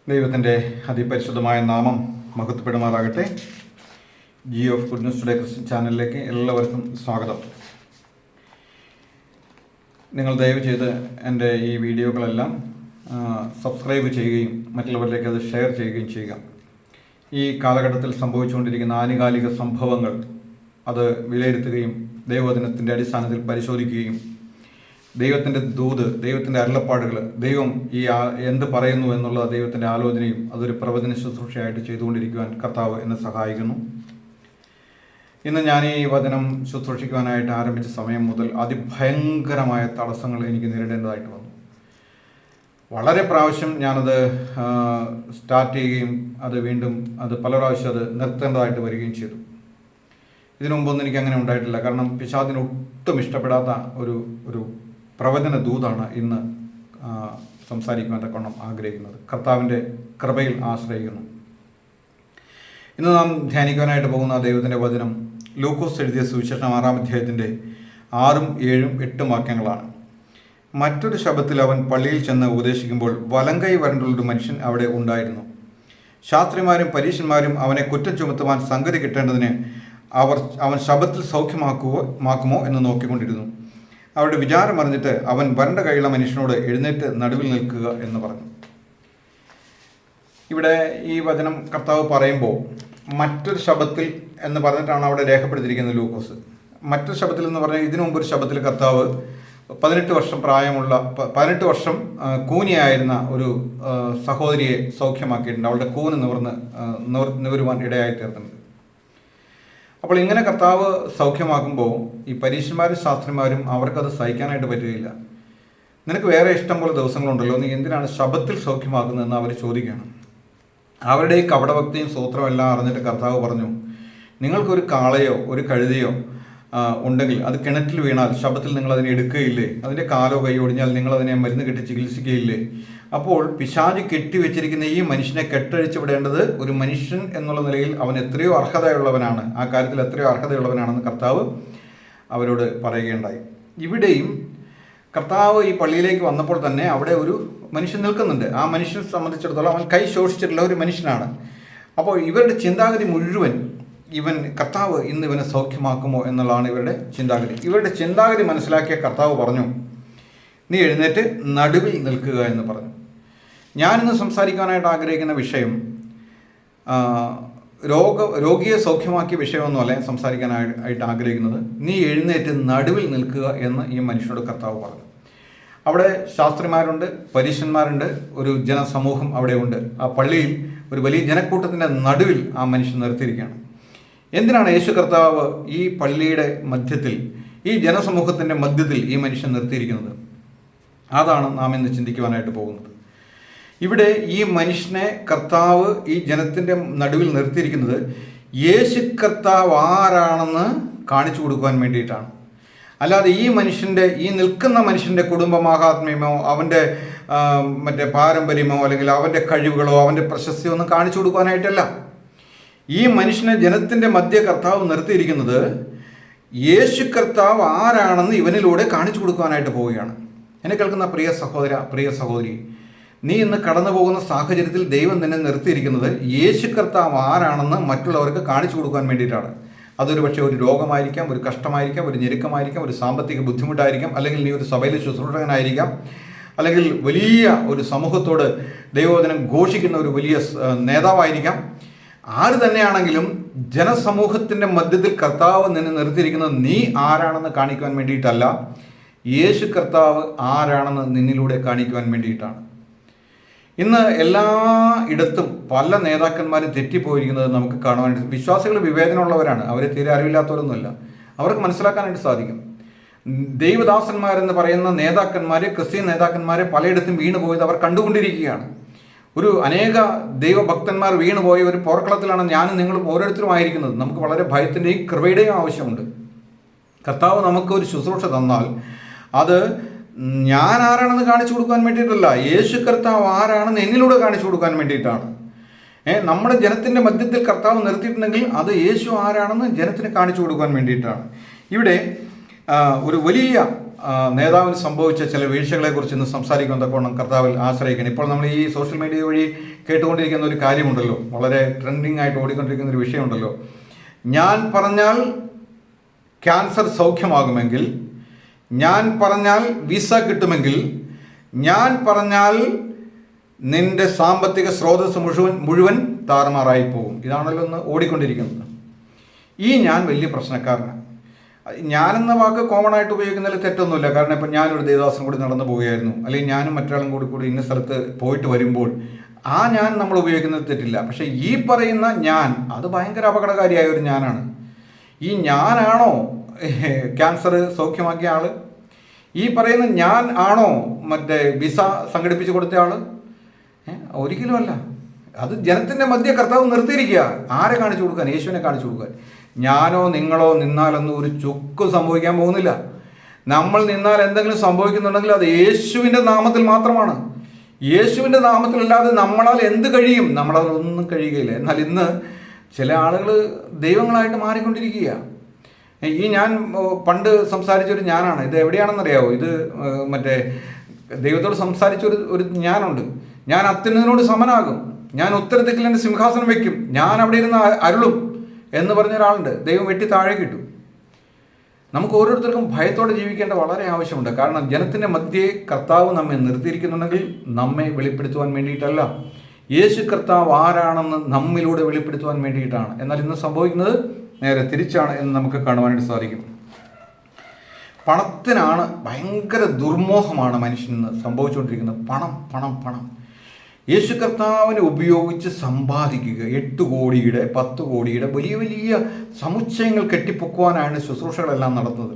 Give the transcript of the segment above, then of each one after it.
ദൈവത്തിൻ്റെ അതിപരിശുദ്ധമായ നാമം മഹത്വപ്പെടുമാറാകട്ടെ. G of good news today Christian ചാനലിലേക്ക് എല്ലാവർക്കും സ്വാഗതം. നിങ്ങൾ ദയവ് ചെയ്ത് എൻ്റെ ഈ വീഡിയോകളെല്ലാം സബ്സ്ക്രൈബ് ചെയ്യുകയും മറ്റുള്ളവരിലേക്ക് അത് ഷെയർ ചെയ്യുകയും ചെയ്യുക. ഈ കാലഘട്ടത്തിൽ സംഭവിച്ചുകൊണ്ടിരിക്കുന്ന ആനുകാലിക സംഭവങ്ങൾ അത് വിലയിരുത്തുകയും ദൈവവചനത്തിൻ്റെ അടിസ്ഥാനത്തിൽ പരിശോധിക്കുകയും ദൈവത്തിൻ്റെ ദൂത്, ദൈവത്തിൻ്റെ അരുളപ്പാടുകൾ, ദൈവം എന്ത് പറയുന്നു എന്നുള്ള ദൈവത്തിൻ്റെ ആലോചനയും അതൊരു പ്രവചന ശുശ്രൂഷയായിട്ട് ചെയ്തുകൊണ്ടിരിക്കുവാൻ കർത്താവ് എന്നെ സഹായിക്കുന്നു. ഇന്ന് ഞാൻ ഈ വചനം ശുശ്രൂഷിക്കുവാനായിട്ട് ആരംഭിച്ച സമയം മുതൽ അതിഭയങ്കരമായ തടസ്സങ്ങൾ എനിക്ക് നേരിടേണ്ടതായിട്ട് വന്നു. വളരെ പ്രാവശ്യം ഞാനത് സ്റ്റാർട്ട് ചെയ്യുകയും അത് പല പ്രാവശ്യം അത് നിർത്തേണ്ടതായിട്ട് വരികയും ചെയ്തു. ഇതിനു മുമ്പൊന്നും എനിക്ക് അങ്ങനെ ഉണ്ടായിട്ടില്ല. കാരണം പിശാചിന് ഒട്ടും ഇഷ്ടപ്പെടാത്ത ഒരു പ്രവചന ദൂതാണ് ഇന്ന് സംസാരിക്കുവാൻ തക്കവണ്ണം ആഗ്രഹിക്കുന്നത്. കർത്താവിൻ്റെ കൃപയിൽ ആശ്രയിക്കുന്നു. ഇന്ന് നാം ധ്യാനിക്കുവാനായിട്ട് പോകുന്ന ദൈവത്തിൻ്റെ വചനം ലൂക്കോസ് എഴുതിയ സുവിശേഷം 6-ാം അധ്യായത്തിൻ്റെ 6, 7, 8 വാക്യങ്ങളാണ്. മറ്റൊരു ശബ്ദത്തിൽ അവൻ പള്ളിയിൽ ചെന്ന് ഉപദേശിക്കുമ്പോൾ വലങ്കൈ വരണ്ടുള്ളൊരു മനുഷ്യൻ അവിടെ ഉണ്ടായിരുന്നു. ശാസ്ത്രിമാരും പരീശന്മാരും അവനെ കുറ്റം ചുമത്തുവാൻ സംഗതി കിട്ടേണ്ടതിന് അവൻ ശബ്ദത്തിൽ സൗഖ്യമാക്കുമോ എന്ന് നോക്കിക്കൊണ്ടിരുന്നു. അവരുടെ വിചാരം അറിഞ്ഞിട്ട് അവൻ വരണ്ട കൈയുള്ള മനുഷ്യനോട് എഴുന്നേറ്റ് നടുവിൽ നിൽക്കുക എന്ന് പറഞ്ഞു. ഇവിടെ ഈ വചനം കർത്താവ് പറയുമ്പോൾ മറ്റൊരു ശബ്ദത്തിൽ എന്ന് പറഞ്ഞിട്ടാണ് അവിടെ രേഖപ്പെടുത്തിയിരിക്കുന്നത് ലൂക്കോസ്. മറ്റൊരു ശബ്ദത്തിൽ എന്ന് പറഞ്ഞാൽ ഇതിനു മുമ്പ് ഒരു ശബ്ദത്തിൽ കർത്താവ് 18 വർഷം പ്രായമുള്ള 18 വർഷം കൂനിയായിരുന്ന ഒരു സഹോദരിയെ സൗഖ്യമാക്കിയിട്ടുണ്ട്. അവളുടെ കൂന് നിവരുവാൻ ഇടയായി തീർന്നിട്ടുണ്ട്. അപ്പോൾ ഇങ്ങനെ കർത്താവ് സൗഖ്യമാക്കുമ്പോൾ ഈ പരീശന്മാരും ശാസ്ത്രിമാരും അവർക്കത് സഹിക്കാനായിട്ട് പറ്റുകയില്ല. നിനക്ക് വേറെ ഇഷ്ടം പോലെ ദിവസങ്ങളുണ്ടല്ലോ, നീ എന്തിനാണ് ശബ്ദത്തിൽ സൗഖ്യമാക്കുന്നതെന്ന് അവർ ചോദിക്കുകയാണ്. അവരുടെ ഈ കപടഭക്തിയും സ്തോത്രവും എല്ലാം അറിഞ്ഞിട്ട് കർത്താവ് പറഞ്ഞു, നിങ്ങൾക്കൊരു കാളയോ ഒരു കഴുതയോ ഉണ്ടെങ്കിൽ അത് കിണറ്റിൽ വീണാൽ ശബ്ദത്തിൽ നിങ്ങളതിനെ എടുക്കുകയില്ലേ? അതിൻ്റെ കാലോ കൈ ഒടിഞ്ഞാൽ നിങ്ങളതിനെ മരുന്ന് കെട്ടി ചികിത്സിക്കുകയില്ലേ? അപ്പോൾ പിശാച് കെട്ടിവെച്ചിരിക്കുന്ന ഈ മനുഷ്യനെ കെട്ടഴിച്ചു വിടേണ്ടത് ഒരു മനുഷ്യൻ എന്നുള്ള നിലയിൽ അവൻ എത്രയോ അർഹതയുള്ളവനാണ്, ആ കാര്യത്തിൽ എത്രയോ അർഹതയുള്ളവനാണെന്ന് കർത്താവ് അവരോട് പറയുകയുണ്ടായി. ഇവിടെയും കർത്താവ് ഈ പള്ളിയിലേക്ക് വന്നപ്പോൾ തന്നെ അവിടെ ഒരു മനുഷ്യൻ നിൽക്കുന്നുണ്ട്. ആ മനുഷ്യനെ സംബന്ധിച്ചിടത്തോളം അവൻ കൈ ശോഷിച്ചിട്ടുള്ള ഒരു മനുഷ്യനാണ്. അപ്പോൾ ഇവരുടെ ചിന്താഗതി മുഴുവൻ കർത്താവ് ഇന്ന് ഇവനെ സൗഖ്യമാക്കുമോ എന്നുള്ളതാണ് ഇവരുടെ ചിന്താഗതി. ഇവരുടെ ചിന്താഗതി മനസ്സിലാക്കിയ കർത്താവ് പറഞ്ഞു, നീ എഴുന്നേറ്റ് നടുവിൽ നിൽക്കുക എന്ന് പറഞ്ഞു. ഞാനിന്ന് സംസാരിക്കാനായിട്ട് ആഗ്രഹിക്കുന്ന വിഷയം രോഗിയെ സൗഖ്യമാക്കിയ വിഷയമൊന്നുമല്ല സംസാരിക്കാനായിട്ട് ആഗ്രഹിക്കുന്നത്. നീ എഴുന്നേറ്റ് നടുവിൽ നിൽക്കുക എന്ന് ഈ മനുഷ്യനോട് കർത്താവ് പറഞ്ഞു. അവിടെ ശാസ്ത്രിമാരുണ്ട്, പരീശന്മാരുണ്ട്, ഒരു ജനസമൂഹം അവിടെ ഉണ്ട്. ആ പള്ളിയിൽ ഒരു വലിയ ജനക്കൂട്ടത്തിൻ്റെ നടുവിൽ ആ മനുഷ്യൻ നിർത്തിയിരിക്കുകയാണ്. എന്തിനാണ് യേശു കർത്താവ് ഈ പള്ളിയുടെ മധ്യത്തിൽ, ഈ ജനസമൂഹത്തിൻ്റെ മധ്യത്തിൽ ഈ മനുഷ്യൻ നിർത്തിയിരിക്കുന്നത്? അതാണ് നാം ഇന്ന് ചിന്തിക്കുവാനായിട്ട് പോകുന്നത്. ഇവിടെ ഈ മനുഷ്യനെ കർത്താവ് ഈ ജനത്തിൻ്റെ നടുവിൽ നിർത്തിയിരിക്കുന്നത് യേശു കർത്താവ് ആരാണെന്ന് കാണിച്ചു കൊടുക്കുവാൻ വേണ്ടിയിട്ടാണ്. അല്ലാതെ ഈ നിൽക്കുന്ന മനുഷ്യൻ്റെ കുടുംബമാഹാത്മ്യമോ അവൻ്റെ മറ്റേ പാരമ്പര്യമോ അല്ലെങ്കിൽ അവൻ്റെ കഴിവുകളോ അവൻ്റെ പ്രശസ്തിയോ ഒന്നും കാണിച്ചു കൊടുക്കുവാനായിട്ടല്ല. ഈ മനുഷ്യനെ ജനത്തിൻ്റെ മധ്യ കർത്താവ് നിർത്തിയിരിക്കുന്നത് യേശു കർത്താവ് ആരാണെന്ന് ഇവനിലൂടെ കാണിച്ചു കൊടുക്കുവാനായിട്ട് പോവുകയാണ്. എന്നെ കേൾക്കുന്ന പ്രിയ സഹോദര, പ്രിയ സഹോദരി, നീ ഇന്ന് കടന്നു പോകുന്ന സാഹചര്യത്തിൽ ദൈവം നിന്നെ നിർത്തിയിരിക്കുന്നത് യേശു കർത്താവ് ആരാണെന്ന് മറ്റുള്ളവർക്ക് കാണിച്ചു കൊടുക്കാൻ വേണ്ടിയിട്ടാണ്. അതൊരു പക്ഷേ ഒരു രോഗമായിരിക്കാം, ഒരു കഷ്ടമായിരിക്കാം, ഒരു ഞെരുക്കമായിരിക്കാം, ഒരു സാമ്പത്തിക ബുദ്ധിമുട്ടായിരിക്കാം, അല്ലെങ്കിൽ നീ ഒരു സഭയിലെ ശുശ്രൂഷകനായിരിക്കാം, അല്ലെങ്കിൽ വലിയ ഒരു സമൂഹത്തോട് ദൈവവചനം ഘോഷിക്കുന്ന ഒരു വലിയ നേതാവായിരിക്കാം. ആര് തന്നെയാണെങ്കിലും ജനസമൂഹത്തിൻ്റെ മധ്യത്തിൽ കർത്താവ് നിന്നെ നിർത്തിയിരിക്കുന്നത് നീ ആരാണെന്ന് കാണിക്കുവാൻ വേണ്ടിയിട്ടല്ല, യേശു കർത്താവ് ആരാണെന്ന് നിന്നിലൂടെ കാണിക്കുവാൻ വേണ്ടിയിട്ടാണ്. ഇന്ന് എല്ലായിടത്തും പല നേതാക്കന്മാരും തെറ്റിപ്പോയിരിക്കുന്നത് നമുക്ക് കാണുവാനായിട്ട്. വിശ്വാസികൾ വിവേചനമുള്ളവരാണ്, അവരെ തീരെ അറിവില്ലാത്തവരൊന്നുമല്ല. അവർക്ക് മനസ്സിലാക്കാനായിട്ട് സാധിക്കും. ദൈവദാസന്മാരെന്ന് പറയുന്ന നേതാക്കന്മാരെ, ക്രിസ്ത്യൻ നേതാക്കന്മാരെ പലയിടത്തും വീണുപോയത് അവർ കണ്ടുകൊണ്ടിരിക്കുകയാണ്. അനേക ദൈവഭക്തന്മാർ വീണുപോയ ഒരു പോർക്കളത്തിലാണ് ഞാനും നിങ്ങളും ഓരോരുത്തരും ആയിരിക്കുന്നത്. നമുക്ക് വളരെ ഭയത്തിൻ്റെയും കൃപയുടെയും ആവശ്യമുണ്ട്. കർത്താവ് നമുക്ക് ഒരു ശുശ്രൂഷ തന്നാൽ അത് ഞാൻ ആരാണെന്ന് കാണിച്ചു കൊടുക്കാൻ വേണ്ടിയിട്ടല്ല, യേശു കർത്താവ് ആരാണെന്ന് എന്നിലൂടെ കാണിച്ചു കൊടുക്കാൻ വേണ്ടിയിട്ടാണ്. നമ്മുടെ ജനത്തിൻ്റെ മധ്യത്തിൽ കർത്താവ് നിർത്തിയിട്ടുണ്ടെങ്കിൽ അത് യേശു ആരാണെന്ന് ജനത്തിന് കാണിച്ചു കൊടുക്കാൻ വേണ്ടിയിട്ടാണ്. ഇവിടെ ഒരു വലിയ നേതാവിന് സംഭവിച്ച ചില വീഴ്ചകളെക്കുറിച്ച് ഇന്ന് സംസാരിക്കാൻ തക്കവണ്ണം കർത്താവിൽ ആശ്രയിക്കണം. ഇപ്പോൾ നമ്മൾ ഈ സോഷ്യൽ മീഡിയ വഴി കേട്ടുകൊണ്ടിരിക്കുന്ന ഒരു കാര്യമുണ്ടല്ലോ, വളരെ ട്രെൻഡിങ് ആയിട്ട് ഓടിക്കൊണ്ടിരിക്കുന്ന ഒരു വിഷയമുണ്ടല്ലോ. ഞാൻ പറഞ്ഞാൽ ക്യാൻസർ സൗഖ്യമാകുമെങ്കിൽ, ഞാൻ പറഞ്ഞാൽ വിസ കിട്ടുമെങ്കിൽ, ഞാൻ പറഞ്ഞാൽ നിന്റെ സാമ്പത്തിക സ്രോതസ് മുഴുവൻ താറുമാറായി പോകും. ഇതാണല്ലോ ഒന്ന് ഓടിക്കൊണ്ടിരിക്കുന്നത്. ഈ ഞാൻ വലിയ പ്രശ്നക്കാരനാണ്. ഞാനെന്ന വാക്ക് കോമൺ ആയിട്ട് ഉപയോഗിക്കുന്നതിൽ തെറ്റൊന്നുമില്ല. കാരണം ഇപ്പം ഞാനൊരു ദേവദാസൻ കൂടി നടന്നു പോവുകയായിരുന്നു, അല്ലെങ്കിൽ ഞാനും മറ്റൊരാളും കൂടി ഇന്ന സ്ഥലത്ത് പോയിട്ട് വരുമ്പോൾ ആ ഞാൻ നമ്മൾ ഉപയോഗിക്കുന്നത് തെറ്റില്ല. പക്ഷേ ഈ പറയുന്ന ഞാൻ, അത് ഭയങ്കര അപകടകാരിയായ ഒരു ഞാനാണ്. ഈ ഞാനാണോ ക്യാൻസർ സൗഖ്യമാക്കിയ ആൾ? ഈ പറയുന്ന ഞാൻ ആണോ മറ്റേ വിസ സംഘടിപ്പിച്ച് കൊടുത്ത ആൾ? ഒരിക്കലും അല്ല. അത് ജനത്തിൻ്റെ മധ്യ കർത്താവ് നിർത്തിയിരിക്കുക. ആരെ കാണിച്ചു കൊടുക്കാൻ? യേശുവിനെ കാണിച്ചു കൊടുക്കാൻ. ഞാനോ നിങ്ങളോ നിന്നാലൊന്നും ഒരു ചുക്കും സംഭവിക്കാൻ പോകുന്നില്ല. നമ്മൾ നിന്നാൽ എന്തെങ്കിലും സംഭവിക്കുന്നുണ്ടെങ്കിൽ അത് യേശുവിൻ്റെ നാമത്തിൽ മാത്രമാണ്. യേശുവിൻ്റെ നാമത്തിലല്ലാതെ നമ്മളാൽ എന്ത് കഴിയും? നമ്മളാൽ ഒന്നും കഴിയുകയില്ല. എന്നാൽ ഇന്ന് ചില ആളുകൾ ദൈവങ്ങളായിട്ട് മാറിക്കൊണ്ടിരിക്കുക. ഈ ഞാൻ പണ്ട് സംസാരിച്ചൊരു ഞാനാണ്. ഇത് എവിടെയാണെന്നറിയാവോ? ഇത് മറ്റേ ദൈവത്തോട് സംസാരിച്ചൊരു ഞാനുണ്ട്. ഞാൻ അത്യുന്നതിനോട് സമനാകും, ഞാൻ ഉത്തരദിക്കിൽ എൻ്റെ സിംഹാസനം വയ്ക്കും, ഞാൻ അവിടെ ഇരുന്ന് അരുളും എന്ന് പറഞ്ഞ ഒരാളുണ്ട്. ദൈവം വെട്ടി താഴെ കിട്ടും. നമുക്ക് ഓരോരുത്തർക്കും ഭയത്തോടെ ജീവിക്കേണ്ട വളരെ ആവശ്യമുണ്ട്. കാരണം ജനത്തിൻ്റെ മധ്യേ കർത്താവ് നമ്മെ നിർത്തിയിരിക്കുന്നുണ്ടെങ്കിൽ നമ്മെ വെളിപ്പെടുത്തുവാൻ വേണ്ടിയിട്ടല്ല, യേശു കർത്താവ് ആരാണെന്ന് നമ്മിലൂടെ വെളിപ്പെടുത്തുവാൻ വേണ്ടിയിട്ടാണ്. എന്നാൽ ഇന്ന് സംഭവിക്കുന്നത് നേരെ തിരിച്ചാണ് എന്ന് നമുക്ക് കാണുവാനായിട്ട് സാധിക്കും. പണത്തിനാണ് ഭയങ്കര ദുർമോഹമാണ് മനുഷ്യന് സംഭവിച്ചുകൊണ്ടിരിക്കുന്നത്. പണം പണം പണം. യേശു കർത്താവിനെ ഉപയോഗിച്ച് സമ്പാദിക്കുക. 8 കോടിയുടെ 10 കോടിയുടെ വലിയ വലിയ സമുച്ചയങ്ങൾ കെട്ടിപ്പൊക്കുവാനാണ് ശുശ്രൂഷകളെല്ലാം നടത്തുന്നത്.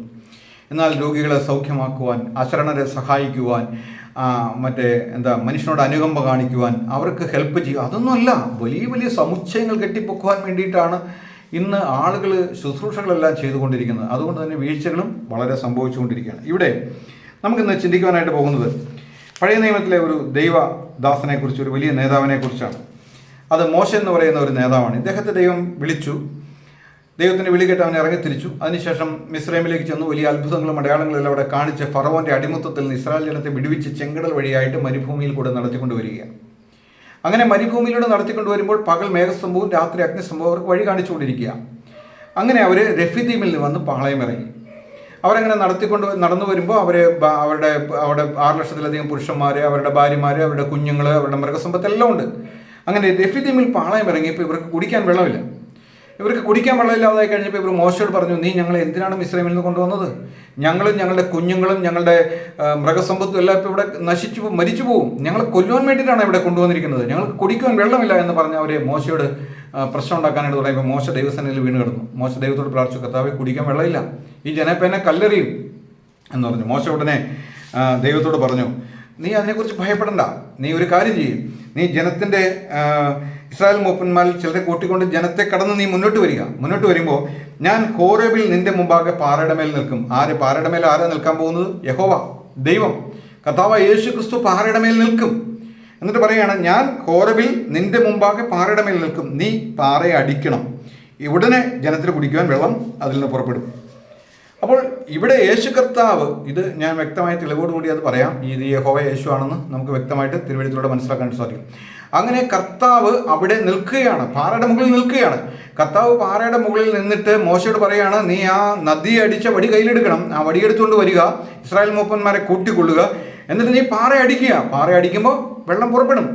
എന്നാൽ രോഗികളെ സൗഖ്യമാക്കുവാൻ, അശരണരെ സഹായിക്കുവാൻ, മനുഷ്യനോട് അനുകമ്പ കാണിക്കുവാൻ, അവർക്ക് ഹെൽപ്പ് ചെയ്യുക, അതൊന്നുമല്ല. വലിയ വലിയ സമുച്ചയങ്ങൾ കെട്ടിപ്പൊക്കുവാൻ വേണ്ടിയിട്ടാണ് ഇന്ന് ആളുകൾ ശുശ്രൂഷകളെല്ലാം ചെയ്തുകൊണ്ടിരിക്കുന്നത്. അതുകൊണ്ട് തന്നെ വീഴ്ചകളും വളരെ സംഭവിച്ചുകൊണ്ടിരിക്കുകയാണ്. ഇവിടെ നമുക്കിന്ന് ചിന്തിക്കുവാനായിട്ട് പോകുന്നത് പഴയ നിയമത്തിലെ ഒരു ദൈവദാസനെക്കുറിച്ച്, ഒരു വലിയ നേതാവിനെക്കുറിച്ചാണ്. അത് മോശ എന്ന് പറയുന്ന ഒരു നേതാവാണ്. ഇദ്ദേഹത്തെ ദൈവം വിളിച്ചു. ദൈവത്തിൻ്റെ വിളി കേട്ട് അവനെ ഇറങ്ങിത്തിരിച്ചു. അതിനുശേഷം മിസ്രൈമിലേക്ക് ചെന്നു. വലിയ അത്ഭുതങ്ങളും അടയാളങ്ങളും എല്ലാം അവിടെ കാണിച്ച് ഫറവോൻ്റെ അടിമത്തത്തിൽ നിന്ന് ഇസ്രായേൽ ജനത്തെ വിടുവിച്ച് ചെങ്കടൽ വഴിയായിട്ട് മരുഭൂമിയിൽ കൂടെ നടത്തിക്കൊണ്ടുവരികയാണ്. അങ്ങനെ മരുഭൂമിയിലൂടെ നടത്തിക്കൊണ്ടുവരുമ്പോൾ പകൽ മേഘസ്തംഭവും രാത്രി അഗ്നിസ്തംഭവും അവർക്ക് വഴി കാണിച്ചുകൊണ്ടിരിക്കുക. അങ്ങനെ അവർ റെഫീദീമിൽ വന്ന് പാളയം ഇറങ്ങി. അവരങ്ങനെ നടന്നു വരുമ്പോൾ അവിടെ 6 ലക്ഷത്തിലധികം പുരുഷന്മാർ, അവരുടെ ഭാര്യമാർ, അവരുടെ കുഞ്ഞുങ്ങൾ, അവരുടെ മൃഗസമ്പത്ത് എല്ലാം ഉണ്ട്. അങ്ങനെ റെഫീദീമിൽ പാളയം ഇറങ്ങിയപ്പോൾ ഇവർക്ക് കുടിക്കാൻ വെള്ളമില്ല. ഇവർക്ക് കുടിക്കാൻ വെള്ളമില്ലാതായി കഴിഞ്ഞപ്പോൾ ഇവർ മോശയോട് പറഞ്ഞു, നീ ഞങ്ങളെ എന്തിനാണ് മിസ്രൈമിൽ നിന്ന് കൊണ്ടുവന്നത്? ഞങ്ങളും ഞങ്ങളുടെ കുഞ്ഞുങ്ങളും ഞങ്ങളുടെ മൃഗസമ്പത്തും എല്ലാം ഇപ്പോൾ ഇവിടെ മരിച്ചു പോവും. ഞങ്ങളെ കൊല്ലുവാൻ വേണ്ടിയിട്ടാണ് ഇവിടെ കൊണ്ടുവന്നിരിക്കുന്നത്. ഞങ്ങൾക്ക് കുടിക്കുവാൻ വെള്ളമില്ല എന്ന് പറഞ്ഞ് അവരെ മോശയോട് പ്രശ്നം ഉണ്ടാക്കാനായിട്ട് തുടങ്ങിയപ്പോൾ മോശ ദൈവസന്നിധിയിൽ വീണ് കിടന്നു. മോശ ദൈവത്തോട് പ്രാർത്ഥിച്ചു, കർത്താവേ, കുടിക്കാൻ വെള്ളമില്ല, ഈ ജനപ്പേനെ കല്ലെറിയും എന്ന് പറഞ്ഞു. മോശ ഉടനെ ദൈവത്തോട് പറഞ്ഞു, നീ അതിനെക്കുറിച്ച് ഭയപ്പെടണ്ട. നീ ഒരു കാര്യം ചെയ്യും, നീ ജനത്തിൻ്റെ ഇസ്രായേൽ മൂപ്പന്മാരിൽ ചിലരെ കൂട്ടിക്കൊണ്ട് ജനത്തെ കടന്ന് നീ മുന്നോട്ട് വരിക. മുന്നോട്ട് വരുമ്പോൾ ഞാൻ ഹോരേബിൽ നിന്റെ മുമ്പാകെ പാറയുടെ മേൽ നിൽക്കും. പാറയുടെ മേൽ ആരാ നിൽക്കാൻ പോകുന്നത്? യഹോവ, ദൈവം, കർത്താവ് യേശു ക്രിസ്തു പാറയുടെ മേൽ നിൽക്കും. എന്നിട്ട് പറയുകയാണ്, ഞാൻ ഹോരേബിൽ നിന്റെ മുമ്പാകെ പാറയുടെ മേൽ നിൽക്കും, നീ പാറയെ അടിക്കണം, ഉടനെ ജനത്തിന് കുടിക്കുവാൻ വെള്ളം അതിൽ നിന്ന് പുറപ്പെടും. അപ്പോൾ ഇവിടെ യേശു കർത്താവ്, ഇത് ഞാൻ വ്യക്തമായ തെളിവോടുകൂടി അത് പറയാം, ഇത് യഹോവ യേശു ആണെന്ന് നമുക്ക് വ്യക്തമായിട്ട് തിരുവെഴുത്തിലൂടെ മനസ്സിലാക്കാൻ സാധിക്കും. അങ്ങനെ കർത്താവ് അവിടെ നിൽക്കുകയാണ്, പാറയുടെ മുകളിൽ നിൽക്കുകയാണ്. കർത്താവ് പാറയുടെ മുകളിൽ നിന്നിട്ട് മോശയോട് പറയുകയാണ്, നീ ആ നദിയെ അടിച്ച വടി കയ്യിലെടുക്കണം, ആ വടിയെടുത്തുകൊണ്ട് വരിക, ഇസ്രായേൽ മൂപ്പന്മാരെ കൂട്ടിക്കൊള്ളുക, എന്നിട്ട് നീ പാറ അടിക്കുക, പാറ അടിക്കുമ്പോൾ വെള്ളം പുറപ്പെടും,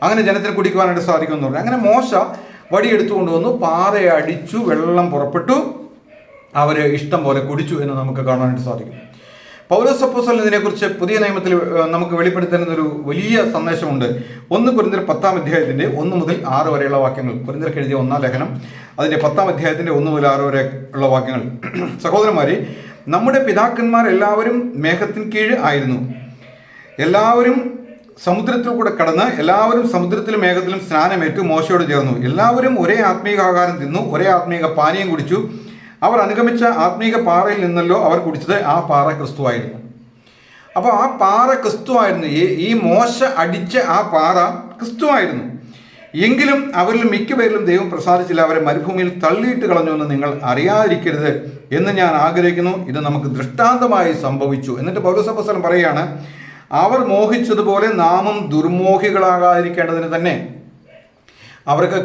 അങ്ങനെ ജനത്തിന് കുടിക്കുവാനായിട്ട് സാധിക്കുമെന്ന് പറഞ്ഞു. അങ്ങനെ മോശ വടിയെടുത്തുകൊണ്ട് വന്നു, പാറയെ അടിച്ചു, വെള്ളം പുറപ്പെട്ടു, അവർ ഇഷ്ടം പോലെ കുടിച്ചു എന്ന് നമുക്ക് കാണാനായിട്ട് സാധിക്കും. പൗലോസ് അപ്പോസ്തലൻ ഇതിനെക്കുറിച്ച് പുതിയ നിയമത്തിൽ നമുക്ക് വെളിപ്പെടുത്തുന്ന ഒരു വലിയ സന്ദേശമുണ്ട്. 1 കൊരിന്ത്യർ 10-ാം അധ്യായത്തിൻ്റെ 1 മുതൽ 6 വരെയുള്ള വാക്യങ്ങൾ. കൊരിന്ത്യർക്ക് എഴുതിയ 1-ാം ലേഖനം അതിൻ്റെ 10-ാം അധ്യായത്തിൻ്റെ 1 മുതൽ 6 വരെ ഉള്ള വാക്യങ്ങൾ. സഹോദരന്മാരെ, നമ്മുടെ പിതാക്കന്മാർ എല്ലാവരും മേഘത്തിന് കീഴ് ആയിരുന്നു. എല്ലാവരും സമുദ്രത്തിൽ കൂടെ കടന്ന് എല്ലാവരും സമുദ്രത്തിലും മേഘത്തിലും സ്നാനമേറ്റു മോശയോട് ചേർന്നു. എല്ലാവരും ഒരേ ആത്മീക ആഹാരം തിന്നു, ഒരേ ആത്മീക പാനീയം കുടിച്ചു. അവർ അനുഗമിച്ച ആത്മീക പാറയിൽ നിന്നല്ലോ അവർ കുടിച്ചത്. ആ പാറ ക്രിസ്തുവായിരുന്നു. അപ്പോൾ ആ പാറ ക്രിസ്തുവായിരുന്നു. ഈ മോശ അടിച്ച ആ പാറ ക്രിസ്തുവായിരുന്നു. എങ്കിലും അവരിൽ മിക്കപേരിലും ദൈവം പ്രസാദിച്ചില്ല, അവരെ മരുഭൂമിയിൽ തള്ളിയിട്ട് കളഞ്ഞു എന്ന് നിങ്ങൾ അറിയാതിരിക്കരുത് എന്ന് ഞാൻ ആഗ്രഹിക്കുന്നു. ഇത് നമുക്ക് ദൃഷ്ടാന്തമായി സംഭവിച്ചു. എന്നിട്ട് പൗലോസ് അപ്പോസ്തലൻ പറയുകയാണ്, അവർ മോഹിച്ചതുപോലെ നാമും ദുർമോഹികളാകാതിരിക്കേണ്ടതിന് തന്നെ. അവർക്ക്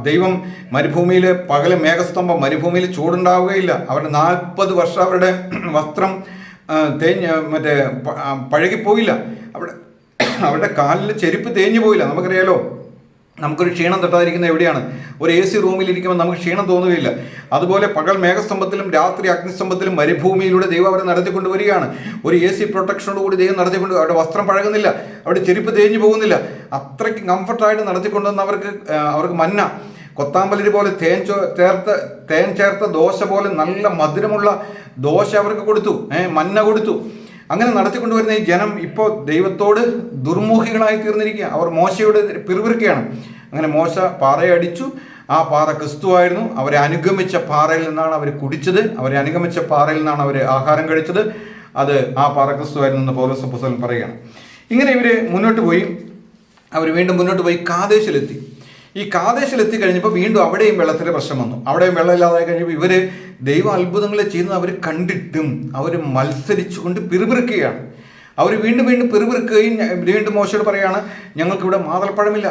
ദൈവം മരുഭൂമിയിൽ പകല് മേഘസ്തംഭം, മരുഭൂമിയിൽ ചൂടുണ്ടാവുകയില്ല. അവരുടെ 40 വർഷം അവരുടെ വസ്ത്രം പഴകിപ്പോയില്ല. അവരുടെ കാലിൽ ചെരുപ്പ് തേഞ്ഞു പോയില്ല. നമുക്കറിയാലോ, നമുക്കൊരു ക്ഷീണം തട്ടാതിരിക്കുന്നത് എവിടെയാണ്? ഒരു AC റൂമിലിരിക്കുമ്പോൾ നമുക്ക് ക്ഷീണം തോന്നുകയില്ല. അതുപോലെ പകൽ മേഘസ്തംഭത്തിലും രാത്രി അഗ്നിസ്തംഭത്തിലും മരുഭൂമിയിലൂടെ ദൈവം അവരെ നടത്തിക്കൊണ്ട് വരികയാണ്. ഒരു AC പ്രൊട്ടക്ഷനോട് കൂടി ദൈവം നടത്തിക്കൊണ്ട്, അവരുടെ വസ്ത്രം പഴകുന്നില്ല, അവരുടെ ചെരുപ്പ് തേഞ്ഞു പോകുന്നില്ല. അത്രയ്ക്ക് കംഫർട്ടായിട്ട് നടത്തിക്കൊണ്ടുവന്ന് അവർക്ക് മന്ന, കൊത്താമ്പലരി പോലെ തേൻ ചേർത്ത ദോശ പോലെ നല്ല മധുരമുള്ള ദോശ അവർക്ക് കൊടുത്തു, മന്ന കൊടുത്തു. അങ്ങനെ നടത്തിക്കൊണ്ടുവരുന്ന ഈ ജനം ഇപ്പോൾ ദൈവത്തോട് ദുർമോഹികളായി തീർന്നിരിക്കുക. അവർ മോശയോട് പിറുപിറുക്കുകയാണ്. അങ്ങനെ മോശ പാറയെ അടിച്ചു. ആ പാറ ക്രിസ്തുവായിരുന്നു. അവരെ അനുഗമിച്ച പാറയിൽ നിന്നാണ് അവർ കുടിച്ചത്. അവരെ അനുഗമിച്ച പാറയിൽ നിന്നാണ് അവർ ആഹാരം കഴിച്ചത്. അത് ആ പാറ ക്രിസ്തുവായിരുന്നു എന്ന് പൗലോസ് അപ്പോസ്തലൻ പറയുകയാണ്. ഇങ്ങനെ ഇവർ മുന്നോട്ട് പോയി. അവർ വീണ്ടും മുന്നോട്ട് പോയി കാദേശിലെത്തി. ഈ കാദേശിലെത്തി കഴിഞ്ഞപ്പോൾ വീണ്ടും അവിടെയും വെള്ളത്തിൻ്റെ പ്രശ്നം വന്നു. അവിടെയും വെള്ളമില്ലാതായി കഴിഞ്ഞപ്പോൾ ഇവർ ദൈവ അത്ഭുതങ്ങളെ ചെയ്യുന്നത് അവർ കണ്ടിട്ടും അവർ മത്സരിച്ചുകൊണ്ട് പിറുപിറുക്കുകയാണ്. അവർ വീണ്ടും പിറുപിറുക്കുകയും വീണ്ടും മോശയോട് പറയുകയാണ്, ഞങ്ങൾക്കിവിടെ മാതളപ്പഴമില്ല,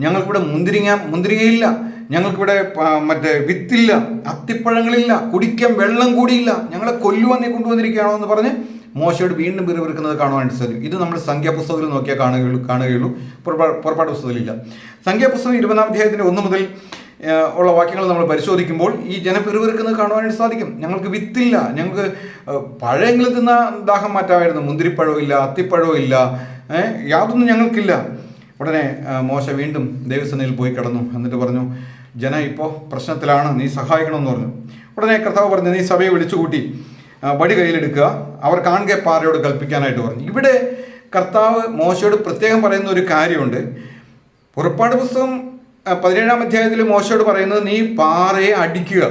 ഞങ്ങൾക്കിവിടെ മുന്തിരിങ്ങയില്ല, ഞങ്ങൾക്കിവിടെ വിത്തില്ല, അത്തിപ്പഴങ്ങളില്ല, കുടിക്കാൻ വെള്ളം കൂടിയില്ല, ഞങ്ങളെ കൊല്ലുവാൻ നീ കൊണ്ടുവന്നിരിക്കുകയാണോ എന്ന് പറഞ്ഞ് മോശയോട് വീണ്ടും പിറുപിറുക്കുന്നത് കാണുവാനായിട്ട് സാധിക്കും. ഇത് നമ്മൾ സംഖ്യാപുസ്തകത്തിൽ നോക്കിയാൽ കാണുകയുള്ളൂ. പുറപ്പാട് പുസ്തകത്തിലില്ല. സംഖ്യാപുസ്തകം 20-ാം അധ്യായത്തിൻ്റെ 1 മുതൽ ഉള്ള വാക്യങ്ങൾ നമ്മൾ പരിശോധിക്കുമ്പോൾ ഈ ജനം പിറുപിറുക്കുന്നത് കാണുവാനായിട്ട് സാധിക്കും. ഞങ്ങൾക്ക് വിത്തില്ല, ഞങ്ങൾക്ക് പഴയെങ്കിലും തിന്ന ദാഹം മാറ്റാമായിരുന്നു, മുന്തിരിപ്പഴവും ഇല്ല, അത്തിപ്പഴവും ഇല്ല, യാതൊന്നും ഞങ്ങൾക്കില്ല. ഉടനെ മോശ വീണ്ടും ദൈവസേനയിൽ പോയി കിടന്നു. എന്നിട്ട് പറഞ്ഞു, ജനം ഇപ്പോൾ പ്രശ്നത്തിലാണ്, നീ സഹായിക്കണമെന്ന് പറഞ്ഞു. ഉടനെ കർത്താവ് പറഞ്ഞു, നീ സഭയെ വിളിച്ചുകൂട്ടി വടി കയ്യിലെടുക്കുക, അവർ കാണുക പാറയോട് കൽപ്പിക്കാനായിട്ട് പറഞ്ഞു. ഇവിടെ കർത്താവ് മോശയോട് പ്രത്യേകം പറയുന്ന ഒരു കാര്യമുണ്ട്. പുറപ്പാട് പുസ്തകം 17-ാം അധ്യായത്തിൽ മോശയോട് പറയുന്നത് നീ പാറയെ അടിക്കുക.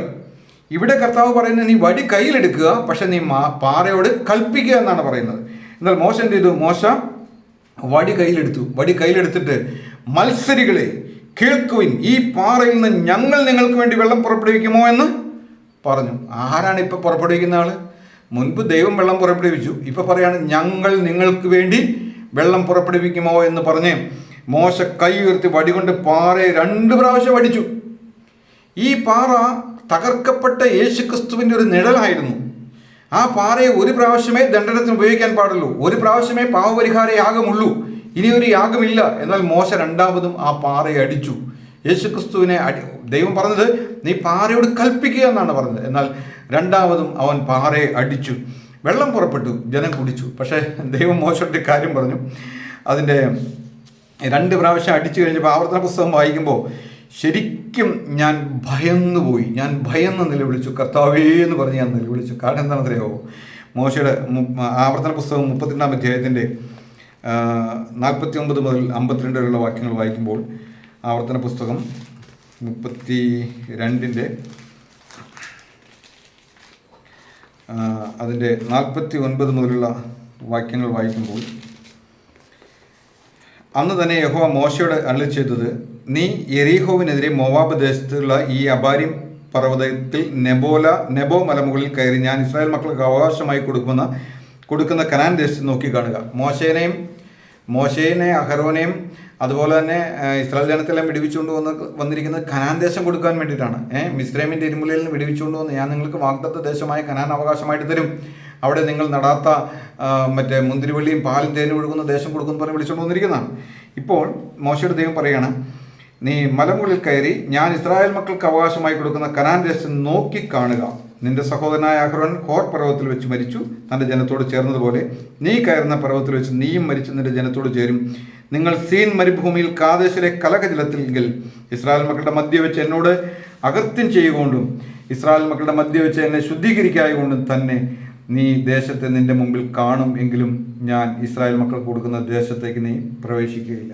ഇവിടെ കർത്താവ് പറയുന്നത് നീ വടി കയ്യിലെടുക്കുക, പക്ഷെ നീ പാറയോട് കൽപ്പിക്കുക എന്നാണ് പറയുന്നത്. എന്നാൽ മോശ എന്ത് ചെയ്തു? മോശ വടി കയ്യിലെടുത്തു. വടി കയ്യിലെടുത്തിട്ട്, മത്സരികളെ കേൾക്കുവിൻ, ഈ പാറയിൽ നിന്ന് ഞങ്ങൾ നിങ്ങൾക്ക് വേണ്ടി വെള്ളം പുറപ്പെടുവിക്കുമോ എന്ന് പറഞ്ഞു. ആരാണ് ഇപ്പം പുറപ്പെടുവിക്കുന്ന ആള്? മുൻപ് ദൈവം വെള്ളം പുറപ്പെടുവിച്ചു, ഇപ്പം പറയാണ് ഞങ്ങൾ നിങ്ങൾക്ക് വേണ്ടി വെള്ളം പുറപ്പെടുവിക്കുമോ എന്ന് പറഞ്ഞ് മോശ കൈ ഉയർത്തി വടികൊണ്ട് പാറയെ 2 പ്രാവശ്യം അടിച്ചു. ഈ പാറ തകർക്കപ്പെട്ട യേശുക്രിസ്തുവിൻ്റെ ഒരു നിഴലായിരുന്നു. ആ പാറയെ ഒരു പ്രാവശ്യമേ ദണ്ഡനത്തിന് ഉപയോഗിക്കാൻ പാടുള്ളൂ, ഒരു പ്രാവശ്യമേ പാവപരിഹാര യാഗമുള്ളൂ, ഇനി ഒരു യാഗമില്ല. എന്നാൽ മോശ 2ാമതും ആ പാറയെ അടിച്ചു. യേശുക്രിസ്തുവിനെ ദൈവം പറഞ്ഞത് നീ പാറയോട് കൽപ്പിക്കുക എന്നാണ് പറഞ്ഞത്. എന്നാൽ 2ാമതും അവൻ പാറയെ അടിച്ചു. വെള്ളം പുറപ്പെട്ടു, ജനം കുടിച്ചു. പക്ഷേ ദൈവം മോശയുടെ കാര്യം പറഞ്ഞു. അതിൻ്റെ 2 പ്രാവശ്യം അടിച്ചു കഴിഞ്ഞപ്പോൾ ആവർത്തന പുസ്തകം വായിക്കുമ്പോൾ ശരിക്കും ഞാൻ ഭയന്ന് നിലവിളിച്ചു, കർത്താവേ എന്ന് പറഞ്ഞ് ഞാൻ നിലവിളിച്ചു. കാരണം എന്താണെന്നറിയാമോ? മോശയുടെ ആവർത്തന പുസ്തകം 32-ാം അധ്യായത്തിൻ്റെ 49 മുതൽ 52 വരെയുള്ള വാക്യങ്ങൾ വായിക്കുമ്പോൾ, ആവർത്തന പുസ്തകം 32-ൻ്റെ അതിൻ്റെ 49 മുതലുള്ള വാക്യങ്ങൾ വായിക്കുമ്പോൾ, അന്ന് തന്നെ യഹോവ മോശയോട് അരുളിച്ചെയ്തത്, നീ യെരീഹോവിനെതിരെ മോവാബ് ദേശത്തുള്ള ഈ അബാരിം പർവ്വതത്തിൽ നെബോ മലമുകളിൽ കയറി ഞാൻ ഇസ്രായേൽ മക്കൾക്ക് അവകാശമായി കൊടുക്കുന്ന കനാൻ ദേശത്ത് നോക്കി കാണുക. മോശേനെ അഹരോനെയും അതുപോലെ തന്നെ ഇസ്രായേൽ ജനത്തെല്ലാം വിടുവിച്ചുകൊണ്ട് വന്നിരിക്കുന്നത് കനാൻ ദേശം കൊടുക്കാൻ വേണ്ടിയിട്ടാണ്. മിസ്രൈമിൻ്റെ ഇരുമുലയിൽ നിന്ന് വിടുവിച്ചുകൊണ്ട് വന്ന് ഞാൻ നിങ്ങൾക്ക് വാഗ്ദത്ത ദേശമായ കനാൻ അവകാശമായിട്ട് തരും, അവിടെ നിങ്ങൾ നടാത്ത മുന്തിരിവള്ളിയും പാലും തേനും ഒഴുകുന്ന ദേശം കൊടുക്കുമെന്ന് പറഞ്ഞ് വിളിച്ചുകൊണ്ട് വന്നിരിക്കുന്നതാണ്. ഇപ്പോൾ മോശയുടെ ദൈവം പറയുകയാണ്, നീ മലമുകളിൽ കയറി ഞാൻ ഇസ്രായേൽ മക്കൾക്ക് അവകാശമായി കൊടുക്കുന്ന കനാൻ ദേശം നോക്കിക്കാണുക. നിന്റെ സഹോദരനായ അഹ്റോൻ ഹോർ പർവ്വതത്തിൽ വെച്ച് മരിച്ചു, തൻ്റെ ജനത്തോട് ചേർന്നതുപോലെ നീ കയറുന്ന പർവ്വതത്തിൽ വെച്ച് നീയും മരിച്ച് നിന്റെ ജനത്തോട് ചേരും. നിങ്ങൾ സീൻ മരുഭൂമിയിൽ കാദേശിലെ കലഹജലത്തിൽ ഇസ്രായേൽ മക്കളുടെ മധ്യ വെച്ച് എന്നോട് അകൃത്യം ചെയ്യുകൊണ്ടും ഇസ്രായേൽ മക്കളുടെ മധ്യ വെച്ച് എന്നെ ശുദ്ധീകരിക്കായകൊണ്ടും തന്നെ നീ ദേശത്തെ നിന്റെ മുമ്പിൽ കാണും, എങ്കിലും ഞാൻ ഇസ്രായേൽ മക്കൾക്ക് കൊടുക്കുന്ന ദേശത്തേക്ക് നീ പ്രവേശിക്കുകയില്ല.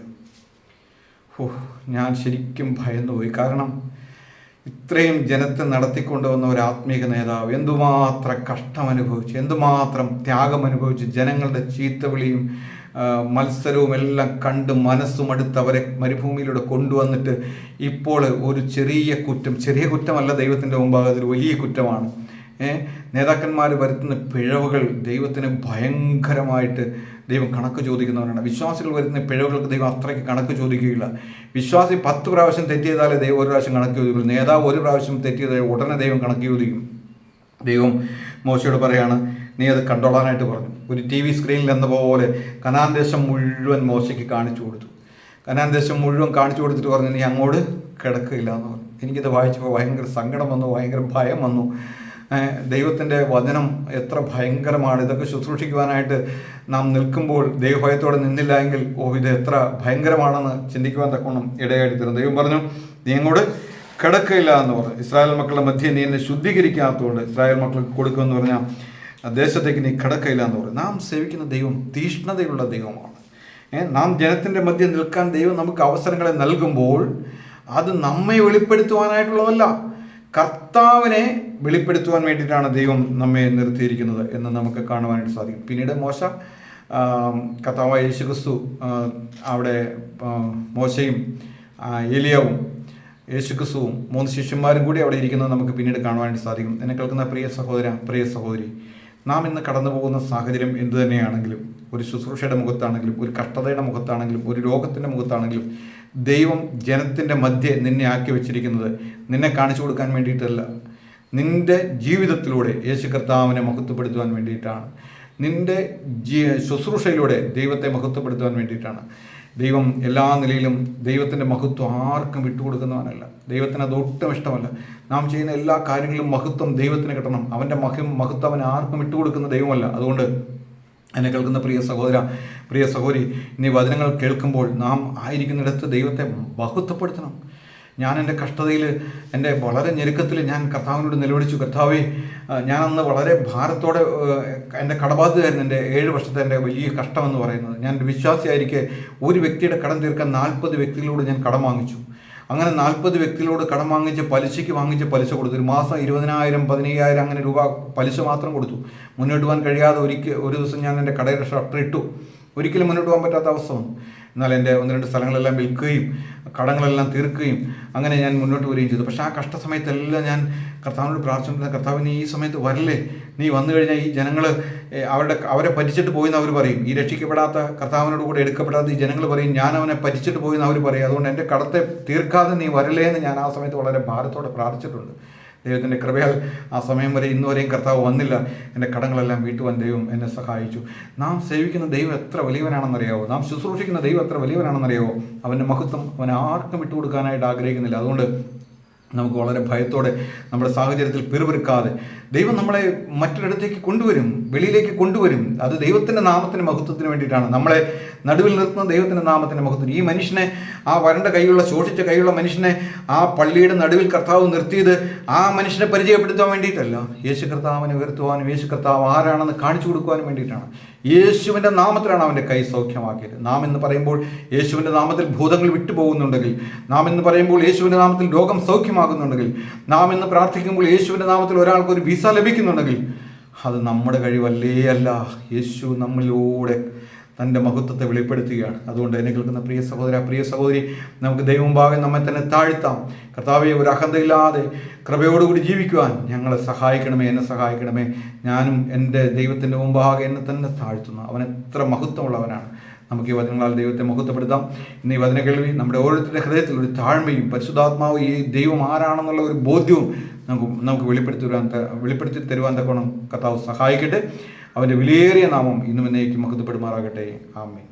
ഞാൻ ശരിക്കും ഭയന്നുപോയി. കാരണം ഇത്രയും ജനത്തെ നടത്തിക്കൊണ്ടുവന്ന ഒരു ആത്മീക നേതാവ് എന്തുമാത്രം കഷ്ടം അനുഭവിച്ചു, എന്തുമാത്രം ത്യാഗം അനുഭവിച്ച് ജനങ്ങളുടെ ചീത്തവിളിയും മത്സരവും എല്ലാം കണ്ട് മനസ്സുമടുത്ത് അവരെ മരുഭൂമിയിലൂടെ കൊണ്ടുവന്നിട്ട് ഇപ്പോൾ ഒരു ചെറിയ കുറ്റമല്ല ദൈവത്തിൻ്റെ മുമ്പാകെ അതൊരു വലിയ കുറ്റമാണ്. നേതാക്കന്മാർ വരുത്തുന്ന പിഴവുകൾ ദൈവത്തിന് ഭയങ്കരമായിട്ട് ദൈവം കണക്ക് ചോദിക്കുന്നവരാണ്. വിശ്വാസികൾ വരുത്തുന്ന പിഴവുകൾക്ക് ദൈവം അത്രയ്ക്ക് കണക്ക് ചോദിക്കുകയില്ല. വിശ്വാസി 10 പ്രാവശ്യം തെറ്റിയതാലേ ദൈവം ഒരു പ്രാവശ്യം കണക്ക് ചോദിക്കുള്ളൂ. നേതാവ് ഒരു പ്രാവശ്യം തെറ്റിയതായി ഉടനെ ദൈവം കണക്ക് ചോദിക്കും. ദൈവം മോശയോട് പറയാണ്, നീ അത് കണ്ടോളാനായിട്ട് പറഞ്ഞു. ഒരു TV സ്ക്രീനിൽ എന്ന പോലെ കനാൻ ദേശം മുഴുവൻ മോശയ്ക്ക് കാണിച്ചു കൊടുത്തു. കനാൻ ദേശം മുഴുവൻ കാണിച്ചു കൊടുത്തിട്ട് പറഞ്ഞു, നീ അങ്ങോട്ട് കിടക്കില്ല എന്ന് പറഞ്ഞു. എനിക്കിത് വായിച്ചപ്പോൾ ഭയങ്കര സങ്കടം വന്നു, ഭയങ്കര ഭയം വന്നു. ദൈവത്തിൻ്റെ വചനം എത്ര ഭയങ്കരമാണ്. ഇതൊക്കെ ശുശ്രൂഷിക്കുവാനായിട്ട് നാം നിൽക്കുമ്പോൾ ദൈവഭയത്തോടെ നിന്നില്ല എങ്കിൽ ഇത് എത്ര ഭയങ്കരമാണെന്ന് ചിന്തിക്കുവാൻ തക്കോണം ഇടയായിട്ട് തരും. ദൈവം പറഞ്ഞു, നീ അങ്ങോട്ട് കിടക്കയില്ല എന്ന് പറഞ്ഞു. ഇസ്രായേൽ മക്കളുടെ മധ്യേ നീ എന്നെ ശുദ്ധീകരിക്കാത്തതുകൊണ്ട് ഇസ്രായേൽ മക്കൾക്ക് കൊടുക്കുമെന്ന് പറഞ്ഞാൽ ദേശത്തേക്ക് നീ കിടക്കയില്ല എന്ന് പറയും. നാം സേവിക്കുന്ന ദൈവം തീഷ്ണതയുള്ള ദൈവമാണ്. നാം ജനത്തിൻ്റെ മധ്യ നിൽക്കാൻ ദൈവം നമുക്ക് അവസരങ്ങളെ നൽകുമ്പോൾ അത് നമ്മെ വെളിപ്പെടുത്തുവാനായിട്ടുള്ളതല്ല, കർത്താവിനെ വെളിപ്പെടുത്തുവാൻ വേണ്ടിയിട്ടാണ് ദൈവം നമ്മെ നിർത്തിയിരിക്കുന്നത് എന്ന് നമുക്ക് കാണുവാനായിട്ട് സാധിക്കും. പിന്നീട് മോശ കർത്താവായ യേശുക്രിസ്തു അവിടെ മോശയും ഏലിയാവും യേശുക്രിസ്തുവും 3 ശിഷ്യന്മാരും കൂടി അവിടെ ഇരിക്കുന്നത് നമുക്ക് പിന്നീട് കാണുവാനായിട്ട് സാധിക്കും. എന്നെ കേൾക്കുന്ന പ്രിയ സഹോദര, പ്രിയ സഹോദരി, നാം ഇന്ന് കടന്നു പോകുന്ന സാഹചര്യം എന്തു തന്നെയാണെങ്കിലും, ഒരു ശുശ്രൂഷയുടെ മുഖത്താണെങ്കിലും, ഒരു കഷ്ടതയുടെ മുഖത്താണെങ്കിലും, ഒരു രോഗത്തിൻ്റെ മുഖത്താണെങ്കിലും, ദൈവം ജനത്തിൻ്റെ മധ്യേ നിന്നെ ആക്കി വെച്ചിരിക്കുന്നത് നിന്നെ കാണിച്ചു കൊടുക്കാൻ വേണ്ടിയിട്ടല്ല, നിൻ്റെ ജീവിതത്തിലൂടെ യേശു കർത്താവിനെ മഹത്വപ്പെടുത്തുവാൻ വേണ്ടിയിട്ടാണ്. നിൻ്റെ ശുശ്രൂഷയിലൂടെ ദൈവത്തെ മഹത്വപ്പെടുത്തുവാൻ വേണ്ടിയിട്ടാണ്. ദൈവം എല്ലാ നിലയിലും ദൈവത്തിൻ്റെ മഹത്വം ആർക്കും വിട്ടുകൊടുക്കുന്നവനല്ല. ദൈവത്തിന് അതൊട്ടും ഇഷ്ടമല്ല. നാം ചെയ്യുന്ന എല്ലാ കാര്യങ്ങളിലും മഹത്വം ദൈവത്തിന് കിട്ടണം. അവൻ്റെ മഹത്വം അവൻ ആർക്കും വിട്ടുകൊടുക്കുന്ന ദൈവമല്ല. അതുകൊണ്ട് എന്നെ കേൾക്കുന്ന പ്രിയ സഹോദര, പ്രിയ സഹോദരി, ഇനി വചനങ്ങൾ കേൾക്കുമ്പോൾ നാം ആയിരിക്കുന്നിടത്ത് ദൈവത്തെ മഹത്വപ്പെടുത്തണം. ഞാൻ എൻ്റെ കഷ്ടതയിൽ, എൻ്റെ വളരെ ഞെരുക്കത്തിൽ ഞാൻ കർത്താവിനോട് നിലവിളിച്ചു, കർത്താവേ, ഞാനന്ന് വളരെ ഭാരത്തോടെ, എൻ്റെ കടബാധ്യതയായിരുന്നു എൻ്റെ 7 വർഷത്തെ എൻ്റെ വലിയ കഷ്ടമെന്ന് പറയുന്നത്. ഞാൻ വിശ്വാസിയായിരിക്കെ ഒരു വ്യക്തിയുടെ കടം തീർക്കാൻ 40 വ്യക്തികളോട് ഞാൻ കടം വാങ്ങിച്ചു. അങ്ങനെ 40 വ്യക്തികളോട് കടം വാങ്ങിച്ച് പലിശ കൊടുത്തു. ഒരു മാസം 20,000, 15,000 അങ്ങനെ രൂപ പലിശ മാത്രം കൊടുത്തു. മുന്നോട്ട് പോകാൻ കഴിയാതെ ഒരു ദിവസം ഞാൻ എൻ്റെ കടയുടെ ഷട്ടർ ഇട്ടു. ഒരിക്കലും മുന്നോട്ട് പോകാൻ പറ്റാത്ത അവസ്ഥ വന്നു. എന്നാൽ എൻ്റെ 1-2 സ്ഥലങ്ങളെല്ലാം വിൽക്കുകയും കടങ്ങളെല്ലാം തീർക്കുകയും അങ്ങനെ ഞാൻ മുന്നോട്ട് വരികയും ചെയ്തു. പക്ഷേ ആ കഷ്ടസമയത്തെല്ലാം ഞാൻ കർത്താവിനോട് പ്രാർത്ഥിച്ചിട്ടുണ്ട്, കർത്താവ് നീ ഈ സമയത്ത് വരല്ലേ, നീ വന്നു കഴിഞ്ഞാൽ ഈ ജനങ്ങൾ അവരെ പറ്റിച്ചിട്ട് പോയെന്ന് അവർ പറയും. ഈ രക്ഷിക്കപ്പെടാത്ത കർത്താവിനോട് കൂടെ എടുക്കപ്പെടാത്ത ഈ ജനങ്ങൾ പറയും, ഞാൻ അവനെ പറ്റിച്ചിട്ട് പോയെന്ന് അവർ പറയും. അതുകൊണ്ട് എൻ്റെ കടത്തെ തീർക്കാതെ നീ വരല്ലേ എന്ന് ഞാൻ ആ സമയത്ത് വളരെ ഭാരത്തോടെ പ്രാർത്ഥിച്ചിട്ടുണ്ട്. ദൈവത്തിൻ്റെ കൃപയാൽ ആ സമയം വരെ ഇന്നുവരെയും കർത്താവ് വന്നില്ല. എൻ്റെ കടങ്ങളെല്ലാം വീട്ടുവാൻ ദൈവം എന്നെ സഹായിച്ചു. നാം സേവിക്കുന്ന ദൈവം എത്ര വലിയവനാണെന്നറിയാവോ? നാം ശുശ്രൂഷിക്കുന്ന ദൈവം എത്ര വലിയവനാണെന്നറിയാവോ? അവൻ്റെ മഹത്വം അവൻ ആർക്കും വിട്ടുകൊടുക്കാനായിട്ട് ആഗ്രഹിക്കുന്നില്ല. അതുകൊണ്ട് നമുക്ക് വളരെ ഭയത്തോടെ നമ്മുടെ സാഹചര്യത്തിൽ പിറുപിറുക്കാതെ ദൈവം നമ്മളെ മറ്റൊരിടത്തേക്ക് കൊണ്ടുവരും, വെളിയിലേക്ക് കൊണ്ടുവരും. അത് ദൈവത്തിൻ്റെ നാമത്തിൻ്റെ മഹത്വത്തിന് വേണ്ടിയിട്ടാണ്. നമ്മളെ നടുവിൽ നിർത്തുന്ന ദൈവത്തിൻ്റെ നാമത്തിൻ്റെ മഹത്വത്തിന്. ഈ മനുഷ്യനെ, ആ വരണ്ട കൈയുള്ള, ശോഷിച്ച കൈയുള്ള മനുഷ്യനെ ആ പള്ളിയുടെ നടുവിൽ കർത്താവ് നിർത്തിയത് ആ മനുഷ്യനെ പരിചയപ്പെടുത്താൻ വേണ്ടിയിട്ടല്ല, യേശു കർത്താവിനെ ഉയർത്തുവാനും യേശു കർത്താവ് ആരാണെന്ന് കാണിച്ചു കൊടുക്കുവാനും വേണ്ടിയിട്ടാണ്. യേശുവിൻ്റെ നാമത്തിലാണ് അവൻ്റെ കൈ സൗഖ്യമാക്കിയത്. നാം എന്ന് പറയുമ്പോൾ യേശുവിൻ്റെ നാമത്തിൽ ഭൂതങ്ങൾ വിട്ടുപോകുന്നുണ്ടെങ്കിൽ, നാം എന്ന് പറയുമ്പോൾ യേശുവിൻ്റെ നാമത്തിൽ രോഗം സൗഖ്യമാകുന്നുണ്ടെങ്കിൽ, നാം എന്ന് പ്രാർത്ഥിക്കുമ്പോൾ യേശുവിൻ്റെ നാമത്തിൽ ഒരാൾക്ക് ഒരു വിസ ലഭിക്കുന്നുണ്ടെങ്കിൽ, അത് നമ്മുടെ കഴിവല്ലേ അല്ല, യേശു നമ്മളിലൂടെ തൻ്റെ മഹത്വത്തെ വെളിപ്പെടുത്തുകയാണ്. അതുകൊണ്ട് എന്നെ കേൾക്കുന്ന പ്രിയ സഹോദര, പ്രിയ സഹോദരി, നമുക്ക് ദൈവമുമ്പാകെ നമ്മെ തന്നെ താഴ്ത്താം. കർത്താവെ, ഒരു അഹന്തയില്ലാതെ കൃപയോടുകൂടി ജീവിക്കുവാൻ ഞങ്ങളെ സഹായിക്കണമേ, എന്നെ സഹായിക്കണമേ. ഞാനും എൻ്റെ ദൈവത്തിൻ്റെ മുമ്പാകെ എന്നെ തന്നെ താഴ്ത്തുന്നു. അവൻ എത്ര മഹത്വമുള്ളവനാണ്. നമുക്ക് ഈ വചനങ്ങളാൽ ദൈവത്തെ മഹത്വപ്പെടുത്താം. ഇന്ന് ഈ വചന കേൾവി നമ്മുടെ ഓരോരുത്തരുടെ ഹൃദയത്തിൽ ഒരു താഴ്മയും പരിശുദ്ധാത്മാവ് ഈ ദൈവം ആരാണെന്നുള്ള ഒരു ബോധ്യവും നമുക്ക് വെളിപ്പെടുത്തി തരുവാൻ തക്കോണം കർത്താവ് സഹായിക്കട്ടെ. അവൻ്റെ വിലയേറിയ നാമം ഇന്നും എന്നേക്കും മഹത്വപ്പെടുമാറാകട്ടെ. ആമേൻ.